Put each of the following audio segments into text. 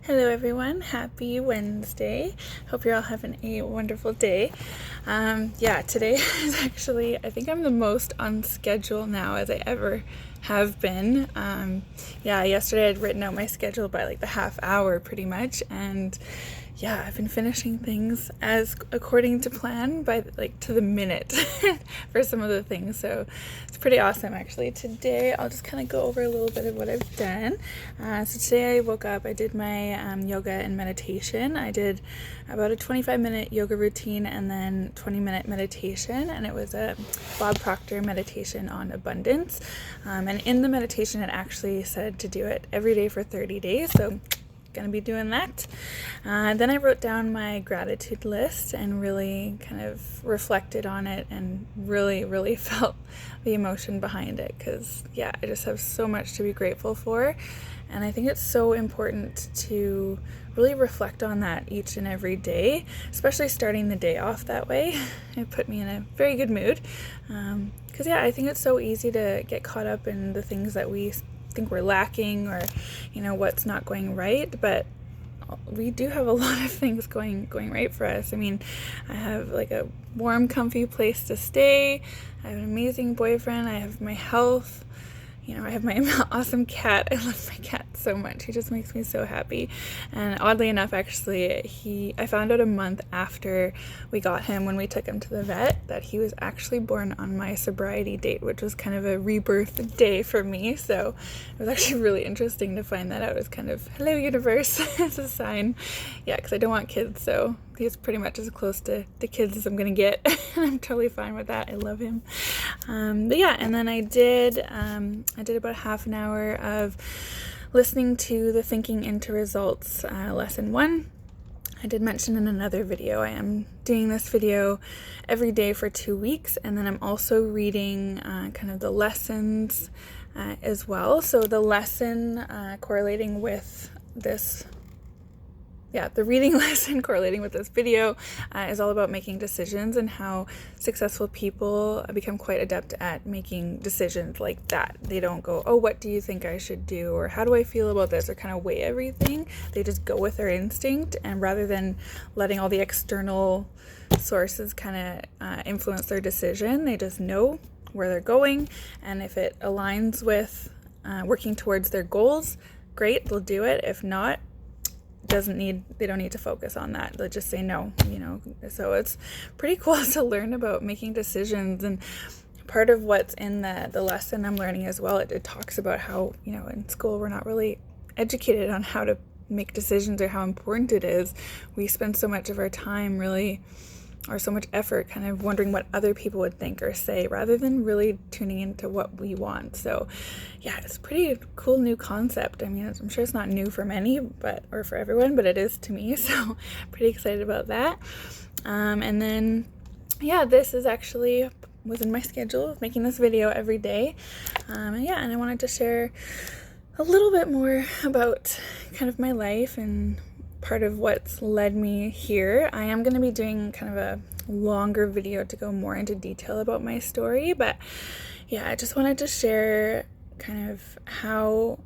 Hello everyone, happy Wednesday. Hope you're all having a wonderful day. Today is actually, I think I'm the most on schedule now as I ever have been. Yesterday I'd written out my schedule by like the half hour pretty much, and I've been finishing things as according to plan by like to the minute for some of the things. So it's pretty awesome actually. Today I'll just kind of go over a little bit of what I've done. So today I woke up, I did my yoga and meditation. I did about a 25-minute yoga routine and then 20-minute meditation, and it was a Bob Proctor meditation on abundance. And in the meditation it actually said to do it every day for 30 days. So gonna be doing that. Then I wrote down my gratitude list and really kind of reflected on it and really felt the emotion behind it, because I just have so much to be grateful for, and I think it's so important to really reflect on that each and every day, especially starting the day off that way. It put me in a very good mood, because I think it's so easy to get caught up in the things that we think we're lacking, or what's not going right, but we do have a lot of things going right for us. I mean, I have like a warm, comfy place to stay, I have an amazing boyfriend, I have my health, I have my awesome cat. I love my cat so much. He just makes me so happy. And oddly enough, actually, I found out a month after we got him, when we took him to the vet, that he was actually born on my sobriety date, which was kind of a rebirth day for me. So it was actually really interesting to find that out. It was kind of, hello universe, it's a sign. Because I don't want kids, so he's pretty much as close to the kids as I'm gonna get. And I'm totally fine with that. I love him. And then I did about half an hour of listening to the Thinking into Results lesson 1. I did mention in another video, I am doing this video every day for 2 weeks, and then I'm also reading kind of the lessons as well. So the lesson correlating with this the reading lesson correlating with this video is all about making decisions, and how successful people become quite adept at making decisions like that. They don't go, oh, what do you think I should do? Or how do I feel about this? Or kind of weigh everything. They just go with their instinct, and rather than letting all the external sources kind of influence their decision, they just know where they're going. And if it aligns with working towards their goals, great, they'll do it. If not, they don't need to focus on that. They'll just say no, So it's pretty cool to learn about making decisions. And part of what's in the lesson I'm learning as well, it talks about how, in school we're not really educated on how to make decisions or how important it is. We spend so much of our time or so much effort kind of wondering what other people would think or say, rather than really tuning into what we want. So it's a pretty cool new concept. I mean, I'm sure it's not new for many, or for everyone, but it is to me. So pretty excited about that. And then, this is actually was in my schedule of making this video every day. And I wanted to share a little bit more about kind of my life and part of what's led me here. I am going to be doing kind of a longer video to go more into detail about my story, but I just wanted to share kind of how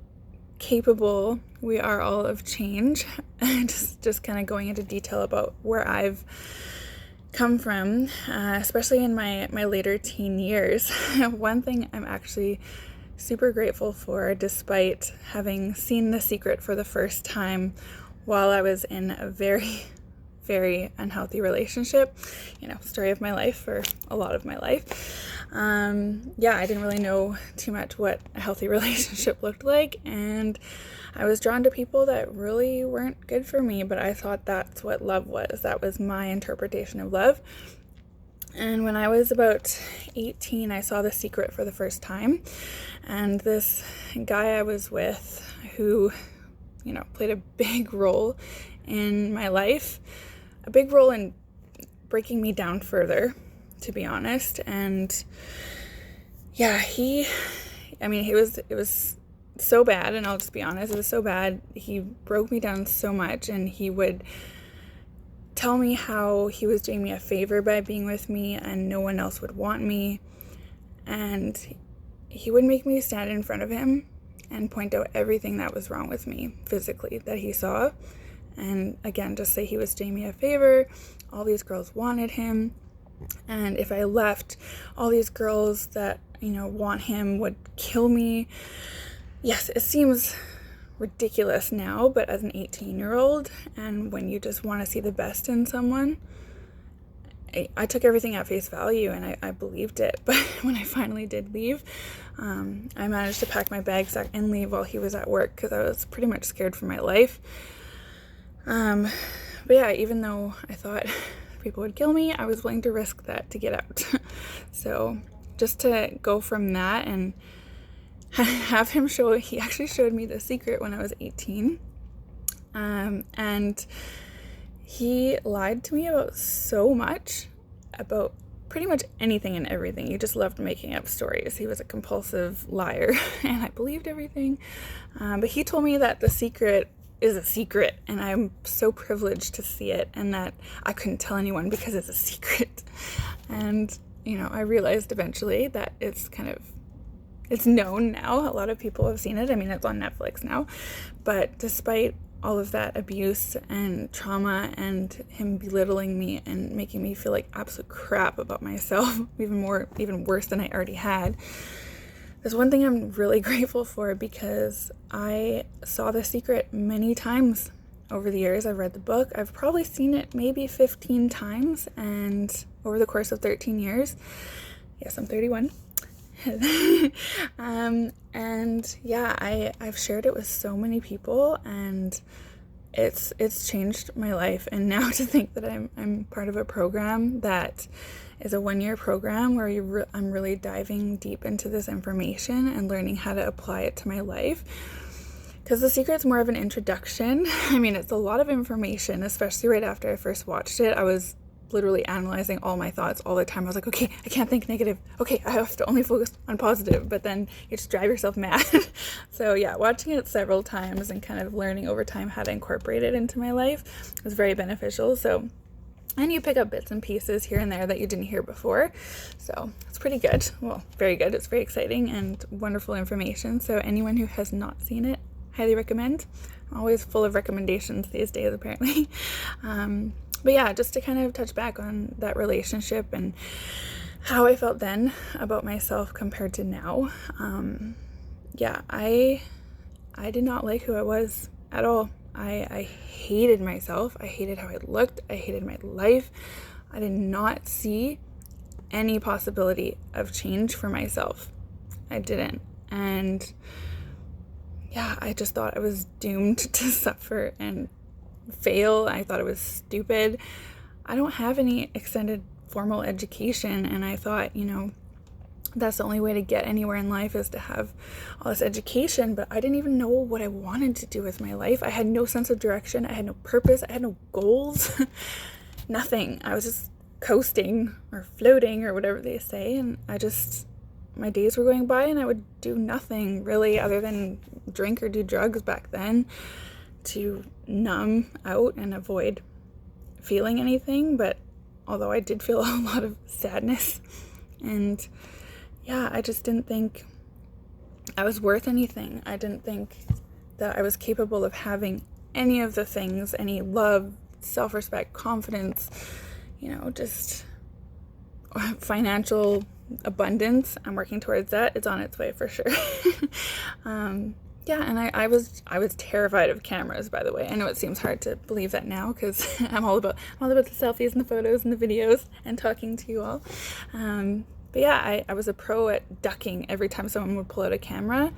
capable we are all of change, and just kind of going into detail about where I've come from, especially in my later teen years. One thing I'm actually super grateful for, despite having seen The Secret for the first time while I was in a very, very unhealthy relationship, story of my life for a lot of my life. I didn't really know too much what a healthy relationship looked like, and I was drawn to people that really weren't good for me, but I thought that's what love was. That was my interpretation of love. And when I was about 18, I saw The Secret for the first time, and this guy I was with, who played a big role in my life, a big role in breaking me down further, to be honest. And it was so bad, and I'll just be honest, it was so bad. He broke me down so much, and he would tell me how he was doing me a favor by being with me and no one else would want me. And he would make me stand in front of him and point out everything that was wrong with me physically that he saw. And again, just say he was doing me a favor. All these girls wanted him. And if I left, all these girls that, want him would kill me. Yes, it seems ridiculous now, but as an 18-year-old, and when you just want to see the best in someone, I took everything at face value, and I believed it. But when I finally did leave, I managed to pack my bags and leave while he was at work because I was pretty much scared for my life. But yeah, even though I thought people would kill me, I was willing to risk that to get out. So just to go from that and have him he actually showed me The Secret when I was 18. And he lied to me about so much, about pretty much anything and everything. He just loved making up stories. He was a compulsive liar, and I believed everything. But he told me that The Secret is a secret, and I'm so privileged to see it, and that I couldn't tell anyone because it's a secret. And, I realized eventually that it's known now. A lot of people have seen it. I mean, it's on Netflix now. But despite all of that abuse and trauma and him belittling me and making me feel like absolute crap about myself, even worse than I already had, there's one thing I'm really grateful for, because I saw The Secret many times over the years. I've read the book. I've probably seen it maybe 15 times, and over the course of 13 years. Yes, I'm 31. And yeah, I've shared it with so many people, and it's changed my life. And now to think that I'm part of a program that is a 1-year program where I'm really diving deep into this information and learning how to apply it to my life. Because The Secret's more of an introduction. I mean, it's a lot of information, especially right after I first watched it. I was literally analyzing all my thoughts all the time. I was like, okay, I can't think negative. Okay, I have to only focus on positive. But then you just drive yourself mad. So yeah, watching it several times and kind of learning over time how to incorporate it into my life was very beneficial. So, and you pick up bits and pieces here and there that you didn't hear before. So it's pretty good. Well, very good. It's very exciting and wonderful information. So anyone who has not seen it, highly recommend. I'm always full of recommendations these days, apparently. But yeah, just to kind of touch back on that relationship and how I felt then about myself compared to now. Yeah, I did not like who I was at all. I hated myself. I hated how I looked. I hated my life. I did not see any possibility of change for myself. I didn't. And yeah, I just thought I was doomed to suffer and fail. I thought it was stupid. I don't have any extended formal education, and I thought, that's the only way to get anywhere in life is to have all this education. But I didn't even know what I wanted to do with my life. I had no sense of direction. I had no purpose. I had no goals. Nothing. I was just coasting or floating or whatever they say, and my days were going by and I would do nothing really other than drink or do drugs back then to numb out and avoid feeling anything. But although I did feel a lot of sadness, and yeah, I just didn't think I was worth anything. I didn't think that I was capable of having any of the things, any love, self-respect, confidence, just financial abundance. I'm working towards that. It's on its way for sure. Yeah, and I was terrified of cameras, by the way. I know it seems hard to believe that now because I'm all about the selfies and the photos and the videos and talking to you all. But yeah, I was a pro at ducking every time someone would pull out a camera.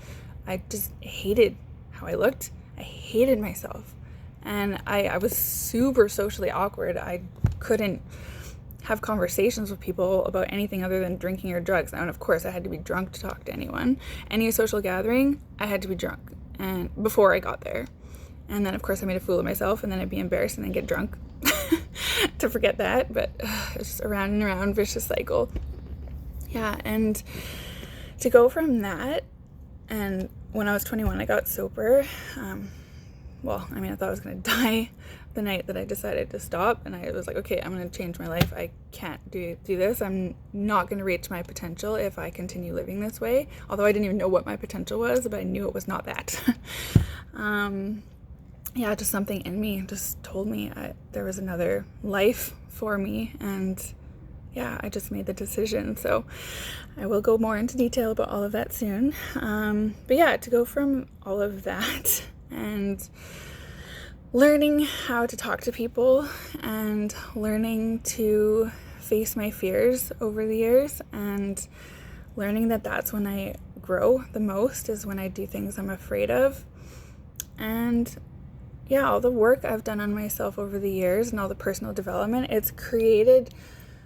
I just hated how I looked. I hated myself. And I was super socially awkward. I couldn't have conversations with people about anything other than drinking or drugs. And of course, I had to be drunk to talk to anyone. Any social gathering, I had to be drunk and before I got there. And then, of course, I made a fool of myself, and then I'd be embarrassed and then get drunk to forget that. But it's just a round and around vicious cycle. Yeah, and to go from that, and when I was 21, I got sober. well, I mean, I thought I was going to die the night that I decided to stop, and I was like, okay, I'm going to change my life. I can't do this. I'm not going to reach my potential if I continue living this way. Although I didn't even know what my potential was, but I knew it was not that. Yeah, just something in me just told me there was another life for me, and yeah, I just made the decision. So I will go more into detail about all of that soon. But yeah, to go from all of that and learning how to talk to people and learning to face my fears over the years, and learning that that's when I grow the most, is when I do things I'm afraid of. And yeah, all the work I've done on myself over the years and all the personal development, it's created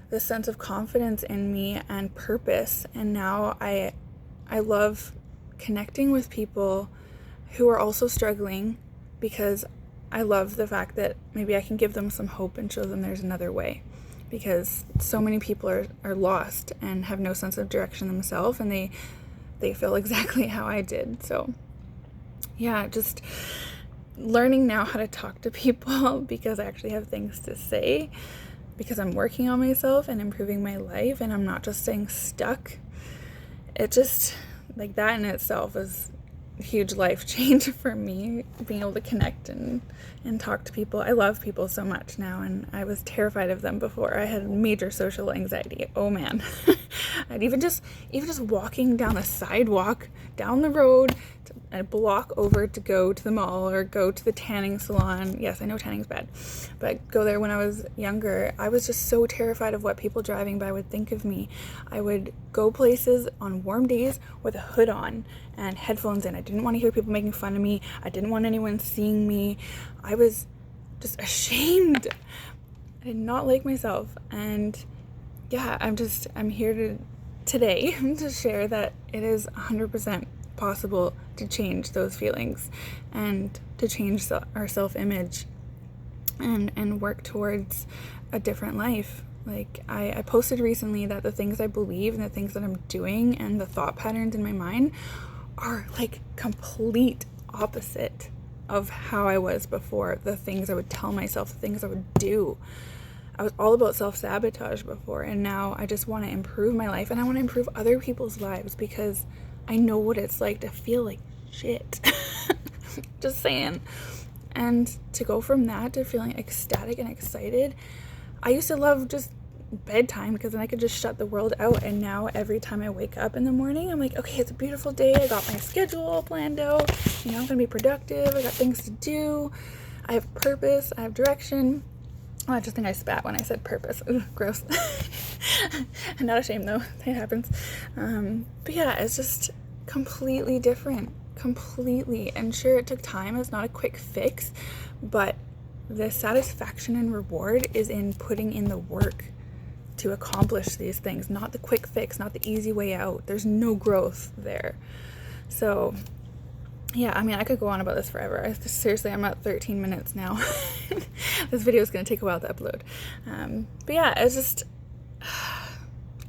this sense of confidence in me and purpose. And now I love connecting with people who are also struggling, because I love the fact that maybe I can give them some hope and show them there's another way, because so many people are lost and have no sense of direction themselves, and they feel exactly how I did. So yeah, just learning now how to talk to people because I actually have things to say, because I'm working on myself and improving my life, and I'm not just staying stuck. It just, like, that in itself is a huge life change for me, being able to connect and talk to people. I love people so much now, and I was terrified of them before. I had major social anxiety. Oh man. I'd even just walking down the sidewalk, down the road, a block over to go to the mall or go to the tanning salon. Yes, I know tanning's bad, but go there when I was younger. I was just so terrified of what people driving by would think of me. I would go places on warm days with a hood on and headphones in. I didn't want to hear people making fun of me. I didn't want anyone seeing me. I was just ashamed. I did not like myself. And yeah, I'm here today to share that it is 100% possible to change those feelings and to change our self-image and work towards a different life. Like, I posted recently that the things I believe and the things that I'm doing and the thought patterns in my mind are like complete opposite of how I was before. The things I would tell myself, the things I would do. I was all about self-sabotage before, and now I just want to improve my life, and I want to improve other people's lives, because I know what it's like to feel like shit. Just saying. And to go from that to feeling ecstatic and excited, I used to love just bedtime, because then I could just shut the world out. And now every time I wake up in the morning, I'm like, okay, it's a beautiful day. I got my schedule planned out. I'm going to be productive. I got things to do. I have purpose. I have direction. Oh, I just think I spat when I said purpose. Ugh, gross. I'm not ashamed though. It happens. But yeah, it's just completely different. Completely. And sure, it took time. It's not a quick fix. But the satisfaction and reward is in putting in the work to accomplish these things. Not the quick fix, not the easy way out. There's no growth there. So yeah, I mean, I could go on about this forever. Seriously, I'm at 13 minutes now. This video is going to take a while to upload. But yeah, I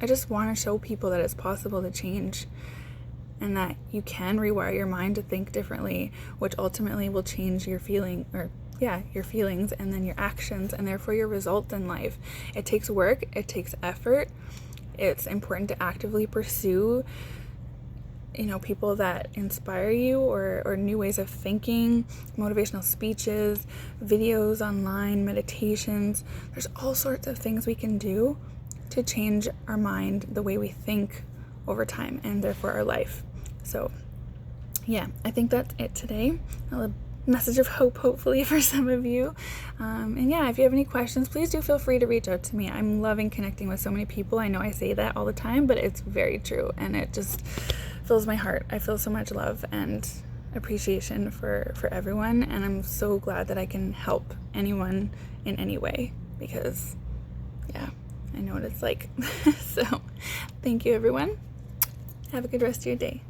just want to show people that it's possible to change, and that you can rewire your mind to think differently, which ultimately will change your feelings, and then your actions, and therefore your results in life. It takes work. It takes effort. It's important to actively pursue people that inspire you, or new ways of thinking, motivational speeches, videos online, meditations. There's all sorts of things we can do to change our mind, the way we think over time, and therefore our life. So yeah, I think that's it today. A message of hope, hopefully, for some of you. And yeah, if you have any questions, please do feel free to reach out to me. I'm loving connecting with so many people. I know I say that all the time, but it's very true, and it just fills my heart. I feel so much love and appreciation for everyone, and I'm so glad that I can help anyone in any way, because yeah, I know what it's like. So thank you, everyone. Have a good rest of your day.